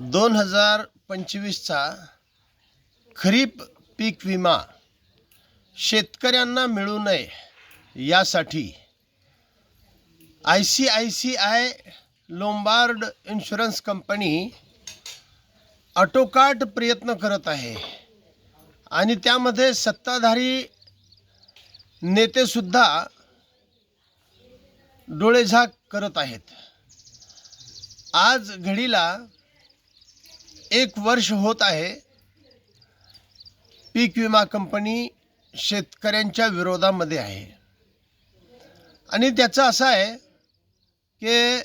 2025चा खरीप पीक विमा शेतकऱ्यांना मिळू नये यासाठी ICICI लोंबार्ड इन्शुरन्स कंपनी आटोकाट प्रयत्न करत आहे आणि त्यामध्ये सत्ताधारी नेतेसुद्धा डोळेझाक करत आहेत। आज घडीला 1 वर्ष होत आहे पीक विमा कंपनी शेतकऱ्यांच्या विरोधामध्ये आहे आणि त्याचं असं आहे की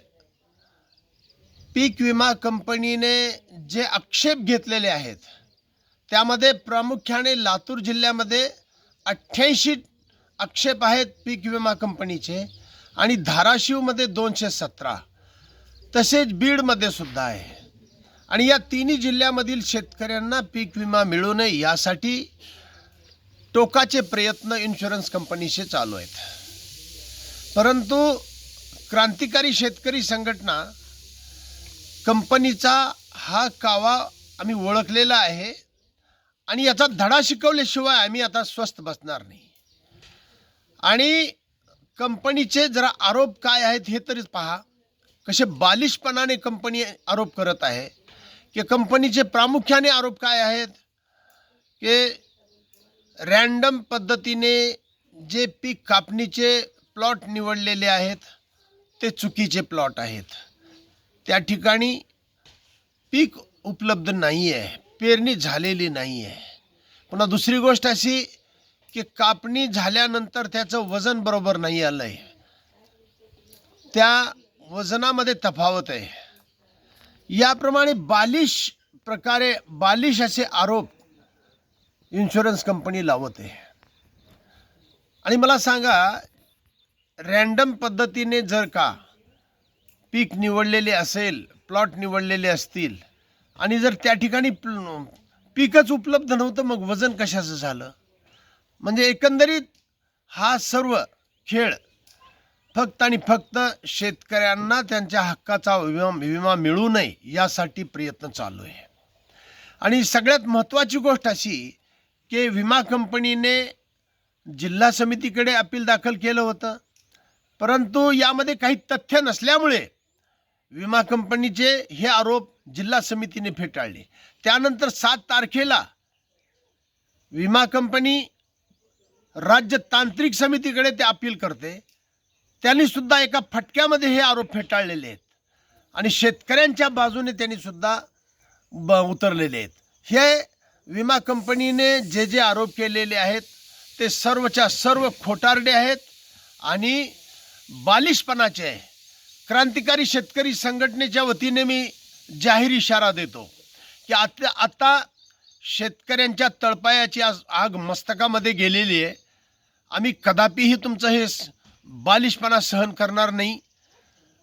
पीक विमा कंपनीने जे आक्षेप घेतलेले आहेत त्यामध्ये प्रामुख्याने लातूर जिल्ह्यामध्ये 88 आक्षेप आहेत पीक विमा कंपनीचे आणि धाराशिवमध्ये 217, तसेच बीडमध्ये सुद्धा आहे आणि या तिन्ही जिल्ह्यामधील शेतकऱ्यांना पीक विमा मिळू नये यासाठी टोकाचे प्रयत्न इन्शुरन्स कंपनीचे चालू आहेत। परंतु क्रांतिकारी शेतकरी संघटना कंपनीचा हा कावा आम्ही ओळखलेला आहे आणि याचा धडा शिकवल्याशिवाय आम्ही आता स्वस्थ बसणार नाही। आणि कंपनीचे जरा आरोप काय आहेत हे तरी पहा, कसे बालिशपणाने कंपनी आरोप करत आहे की कंपनीचे प्रामुख्याने आरोप काय आहेत की रँडम पद्धतीने जे पीक कापणीचे प्लॉट निवडलेले आहेत ते चुकीचे प्लॉट आहेत। त्या ठिकाणी पीक उपलब्ध नाही आहे, पेरणी झालेली नाही आहे। पुन्हा दुसरी गोष्ट अशी की कापणी झाल्यानंतर त्याचं वजन बरोबर नाही आलं आहे, त्या वजनामध्ये तफावत आहे। याप्रमाणे बालिश असे आरोप इन्शुरन्स कंपनी लावत आहे। आणि मला सांगा, रँडम पद्धतीने जर का पीक निवडलेले असेल, प्लॉट निवडलेले असतील आणि जर त्या ठिकाणी पीकच उपलब्ध नव्हतं, मग वजन कशाचं झालं? म्हणजे एकंदरीत हा सर्व खेळ फक्त आणि फक्त शेतकऱ्यांना त्यांच्या हक्काचा विमा मिळू नये यासाठी प्रयत्न चालू आहे। आणि सगळ्यात महत्त्वाची गोष्ट अशी की विमा कंपनीने जिल्हा समितीकडे अपील दाखल केलं होतं, परंतु यामध्ये काही तथ्य नसल्यामुळे विमा कंपनीचे हे आरोप जिल्हा समितीने फेटाळले। त्यानंतर 7 तारखेला विमा कंपनी राज्य तांत्रिक समितीकडे ते अपील करते, त्यांनी सुद्धा एका फटक्यामध्ये हे आरोप फेटाळलेले आहेत आणि शेतकऱ्यांच्या बाजूने त्यांनी सुद्धा उतरलेले आहेत। हे विमा कंपनीने जे आरोप केलेले आहेत ते सर्वच्या सर्व खोटारडे आहेत आणि बालिशपणाचे आहे। क्रांतिकारी शेतकरी संघटनेच्या वतीने मी जाहीर इशारा देतो की आता शेतकऱ्यांच्या तळपायाची आग मस्तकामध्ये गेलेली आहे। आम्ही कदापिही तुमचं हे बालिशपणा सहन करणार नाही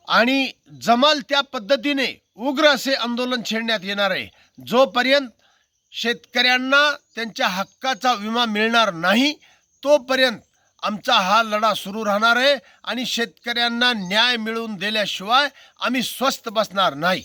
आणि जमाल त्या पद्धतीने उग्र असे आंदोलन छेडण्यात येणार आहे। जोपर्यंत शेतकऱ्यांना त्यांच्या हक्काचा विमा मिळणार नाही तोपर्यंत आमचा हा लढा सुरू राहणार आहे आणि शेतकऱ्यांना न्याय मिळवून दिल्याशिवाय आम्ही स्वस्थ बसणार नाही।